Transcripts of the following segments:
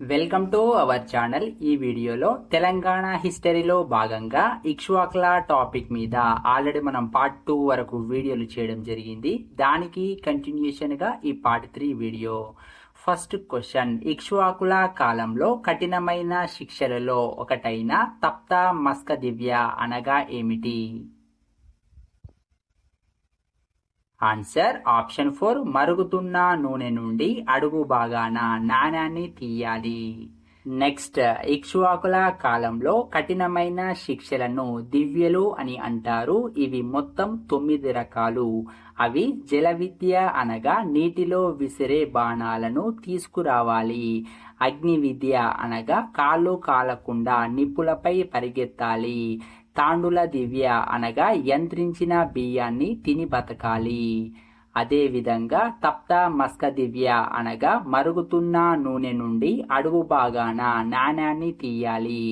Welcome to our channel. ఈ వీడియోలో తెలంగాణ హిస్టరీలో భాగంగా ఇక్ష్వాకుల టాపిక్ మీద ఆల్రెడీ మనం పార్ట్ 2 వరకు వీడియోలు చేయడం జరిగింది. దానికి కంటిన్యూషన్ గా ఈ పార్ట్ 3 వీడియో. ఫస్ట్ క్వశ్చన్, ఇక్ష్వాకుల కాలంలో కఠినమైన శిక్షలలో ఒకటైన తప్త మస్కదివ్య అనగా ఏమిటి? ఆన్సర్ ఆప్షన్ 4, మరుగుతున్న నూనె నుండి అడుగు భాగాన నాణాన్ని తీయాలి. నెక్స్ట్, ఇక్ష్వాకుల కాలంలో కఠినమైన శిక్షలను దివ్యలు అని అంటారు. ఇవి మొత్తం 9 రకాలు. అవి జల విద్య అనగా నీటిలో విసిరే బాణాలను తీసుకురావాలి. అగ్ని విద్య అనగా కాళ్ళు కాలకుండా నిప్పులపై పరిగెత్తాలి. తాండుల దివ్య అనగా యంత్రించిన బియ్యాన్ని తిని బతకాలి. అదేవిధంగా తప్త మస్క దివ్య అనగా మరుగుతున్న నూనె నుండి అడుగు భాగాన నాణ్యాన్ని తీయాలి.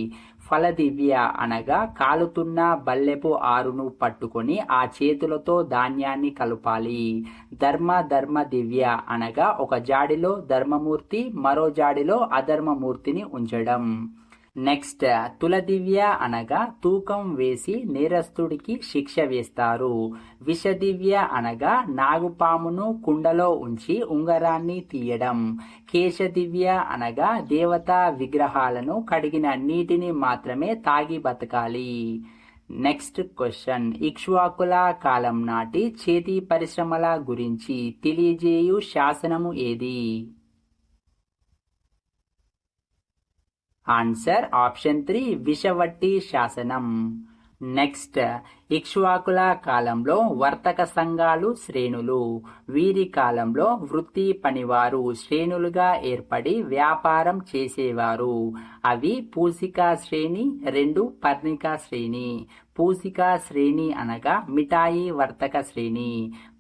ఫల దివ్య అనగా కాలుతున్న బల్లెపు ఆరును పట్టుకొని ఆ చేతులతో ధాన్యాన్ని కలపాలి. ధర్మ దివ్య అనగా ఒక జాడిలో ధర్మమూర్తి, మరో జాడిలో అధర్మమూర్తిని ఉంచడం. నెక్స్ట్, తుల దివ్య అనగా తూకం వేసి నేరస్తుడికి శిక్ష వేస్తారు. విష దివ్య అనగా నాగుపామును కుండలో ఉంచి ఉంగరాన్ని తీయడం. కేశ దివ్య అనగా దేవతా విగ్రహాలను కడిగిన నీటిని మాత్రమే తాగి బతకాలి. నెక్స్ట్ క్వశ్చన్, ఇక్ష్వాకుల కాలం నాటి చేతి పరిశ్రమల గురించి తెలియజేయు శాసనము ఏది? ఆన్సర్ ఆప్షన్ 3, విషవట్టి శాసనం. నెక్స్ట్, ఇక్ష్వాకుల కాలంలో వర్తక సంఘాలు శ్రేణులు. వీరి కాలంలో వృత్తి పనివారు శ్రేణులుగా ఏర్పడి వ్యాపారం చేసేవారు. అవి పూసికా శ్రేణి, 2 పర్ణికా శ్రేణి. పూసికా శ్రేణి అనగా మిఠాయి వర్తక శ్రేణి.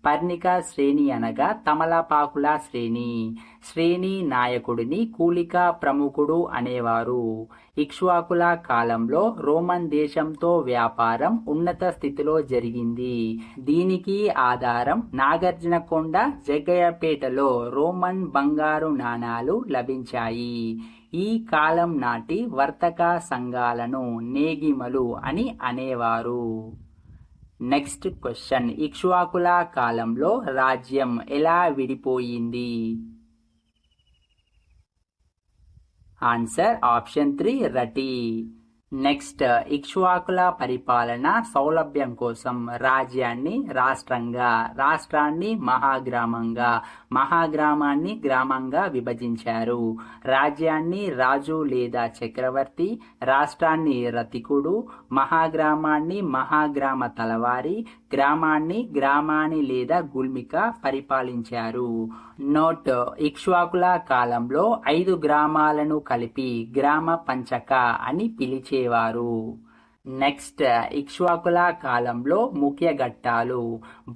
పర్ణికా శ్రేణి అనగా తమలపాకుల శ్రేణి. శ్రేణి నాయకుడిని కూలికా ప్రముఖుడు అనేవారు. ఇక్ష్వాకుల కాలంలో రోమన్ దేశంతో వ్యాపారం ఉన్నత స్థితిలో జరిగింది. దీనికి ఆధారం నాగార్జునకొండ, జగ్గయ్యపేటలో రోమన్ బంగారు నాణాలు లభించాయి. ఈ కాలం నాటి వర్తక సంఘాలను నేగిమలు అని అనేవారు. నెక్స్ట్ క్వశ్చన్, ఇక్ష్వాకుల కాలంలో రాజ్యం ఎలా విడిపోయింది? Answer option 3, రటి. నెక్స్ట్, ఇక్ష్వాకుల పరిపాలన సౌలభ్యం కోసం రాజ్యాన్ని రాష్ట్రంగా, రాష్ట్రాన్ని మహాగ్రామంగా, మహాగ్రామాన్ని గ్రామంగా విభజించారు. రాజ్యాన్ని రాజు లేదా చక్రవర్తి, రాష్ట్రాన్ని రతికుడు, మహాగ్రామాన్ని మహాగ్రామ తలవారి, గ్రామాన్ని గ్రామాని లేదా గుల్మిక పరిపాలించారు. నోట్, ఇక్ష్వాకుల కాలంలో 5 గ్రామాలను కలిపి గ్రామ పంచక అని పిలిచేవారు. నెక్స్ట్, ఇక్ష్వాకుల కాలంలో ముఖ్య ఘట్టాలు.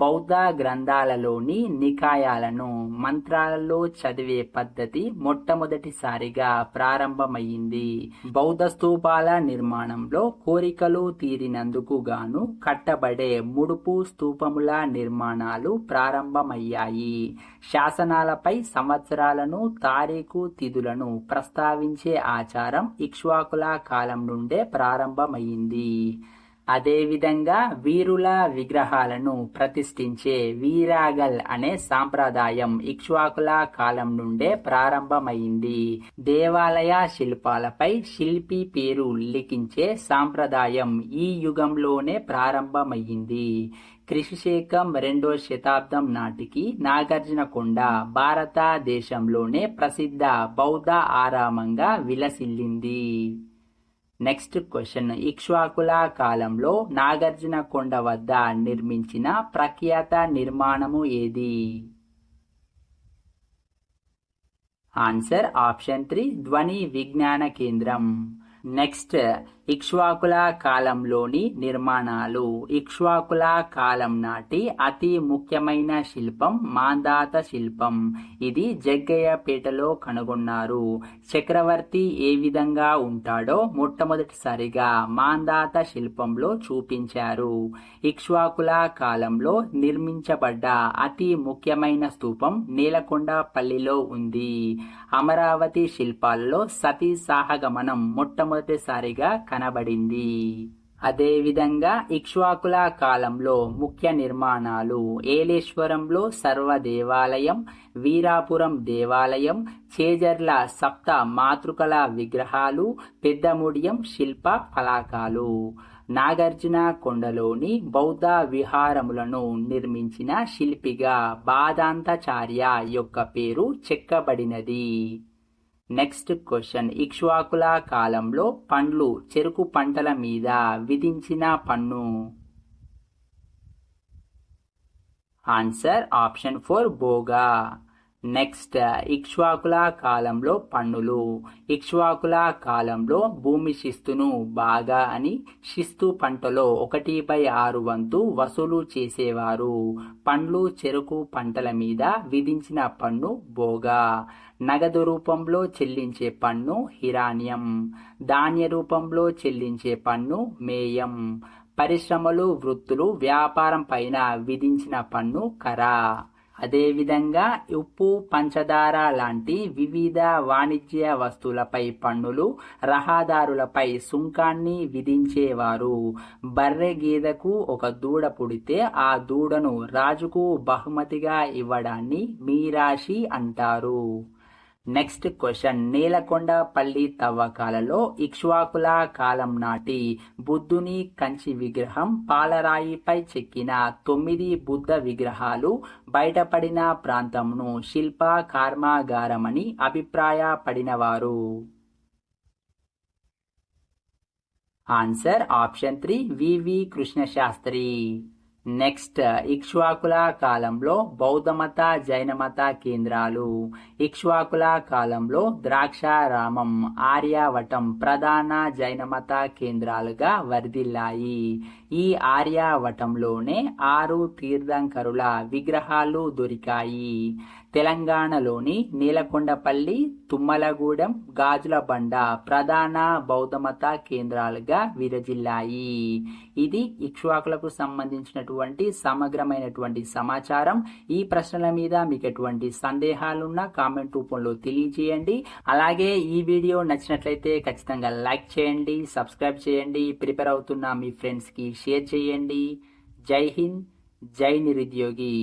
బౌద్ధ గ్రంథాలలోని నికాయాలను మంత్రాలలో చదివే పద్ధతి మొట్టమొదటిసారిగా ప్రారంభమైంది. బౌద్ధ స్తూపాల నిర్మాణంలో కోరికలు తీరినందుకు గాను కట్టబడే ముడుపు స్తూపముల నిర్మాణాలు ప్రారంభమయ్యాయి. శాసనాలపై సంవత్సరాలను, తారీఖు, తిథులను ప్రస్తావించే ఆచారం ఇక్ష్వాకుల కాలం నుండే ప్రారంభమైంది. అదేవిధంగా వీరుల విగ్రహాలను ప్రతిష్ఠించే వీరాగల్ అనే సాంప్రదాయం ఇక్ష్వాకుల కాలం నుండే ప్రారంభమైంది. దేవాలయ శిల్పాలపై శిల్పి పేరు లిఖించే సాంప్రదాయం ఈ యుగంలోనే ప్రారంభమైంది. క్రీస్తుశకం 2వ శతాబ్దం నాటికి నాగార్జునకొండ భారతదేశంలోనే ప్రసిద్ధ బౌద్ధ ఆరామంగా విలసిల్లింది. నెక్స్ట్ క్వశ్చన్, ఇక్ష్వాకుల కాలంలో నాగార్జునకొండ వద్ద నిర్మించిన ప్రఖ్యాత నిర్మాణము ఏది? ఆన్సర్ ఆప్షన్ 3, ధ్వని విజ్ఞాన కేంద్రం. నెక్స్ట్, ఇక్ష్వాకుల కాలంలోని నిర్మాణాలు. ఇక్ష్వాకుల కాలం నాటి అతి ముఖ్యమైన శిల్పం మాంధాత శిల్పం. ఇది జగ్గయ్యపేటలో కనుగొన్నారు. చక్రవర్తి ఏ విధంగా ఉంటాడో మొట్టమొదటిసారిగా మాంధాత శిల్పంలో చూపించారు. ఇక్ష్వాకుల కాలంలో నిర్మించబడ్డ అతి ముఖ్యమైన స్తూపం నేలకొండపల్లిలో ఉంది. అమరావతి శిల్పాల్లో సతీ సాహగమనం మొట్టమొదటిసారిగా కనబడింది. అదేవిధంగా ఇక్ష్వాకుల కాలంలో ముఖ్య నిర్మాణాలు ఏలేశ్వరంలో సర్వ దేవాలయం, వీరాపురం దేవాలయం, చేజర్ల సప్త మాతృకల విగ్రహాలు, పెద్దముడియం శిల్ప ఫలకాలు. నాగార్జున కొండలోని బౌద్ధ విహారములను నిర్మించిన శిల్పిగా బాదాంతాచార్య యొక్క పేరు చెక్కబడినది. నెక్స్ట్ క్వశ్చన్, ఇక్ష్వాకుల కాలంలో పండ్లు, చెరుకు పంటల మీద విధించిన పన్ను. Answer option 4 బోగా. నెక్స్ట్, ఇక్ష్వాకుల కాలంలో పన్నులు. ఇక్ష్వాకుల కాలంలో భూమి శిస్తును బాగా అని శిస్తు పంటలో 1/6 వంతు వసూలు చేసేవారు. పండ్లు, చెరుకు పంటల మీద విధించిన పన్ను బోగా. నగదు రూపంలో చెల్లించే పన్ను హిరాణ్యం. ధాన్య రూపంలో చెల్లించే పన్ను మేయం. పరిశ్రమలు, వృత్తులు, వ్యాపారం పైన విధించిన పన్ను కరా. అదేవిధంగా ఉప్పు, పంచదార లాంటి వివిధ వాణిజ్య వస్తువులపై పన్నులు, రహదారులపై సుంకాన్ని విధించేవారు. బర్రె గేదెకు ఒక దూడ పుడితే ఆ దూడను రాజుకు బహుమతిగా ఇవ్వడాన్ని మీరాశి అంటారు. నెక్స్ట్ క్వశ్చన్, నేలకొండపల్లి తవ్వకాలలో ఇక్ష్వాకుల కాలం నాటి బుద్ధుని కంచి విగ్రహం, పాలరాయిపై చెక్కిన 9 బుద్ధ విగ్రహాలు బయటపడిన ప్రాంతంను శిల్ప కర్మాగారమని అభిప్రాయపడినవారు. ఆన్సర్ ఆప్షన్ 3 వివి కృష్ణశాస్త్రి. నెక్స్ట్, ఇక్ష్వాకుల కాలంలో బౌద్ధమత, జైనమత కేంద్రాలు. ఇక్ష్వాకుల కాలంలో ద్రాక్షారామం, ఆర్యావటం ప్రధాన జైనమత కేంద్రాలుగా వర్ధిల్లాయి. ఈ ఆర్యావటంలోనే 6 తీర్థంకరుల విగ్రహాలు దొరికాయి. తెలంగాణలోని నేలకొండపల్లి, తుమ్మలగూడెం, గాజులబండ ప్రధాన బౌద్ధమత కేంద్రాలుగా విరజిల్లాయి. ఇది ఇక్ష్వాకులకు సంబంధించినటువంటి సమగ్రమైనటువంటి సమాచారం. ఈ ప్రశ్నల మీద మీకు ఎటువంటి సందేహాలున్నా కామెంట్ రూపంలో తెలియజేయండి. అలాగే ఈ వీడియో నచ్చినట్లయితే ఖచ్చితంగా లైక్ చేయండి, సబ్స్క్రైబ్ చేయండి, ప్రిపేర్ అవుతున్న మీ ఫ్రెండ్స్కి షేర్ చేయండి. జై హింద్, జై నిరుద్యోగి.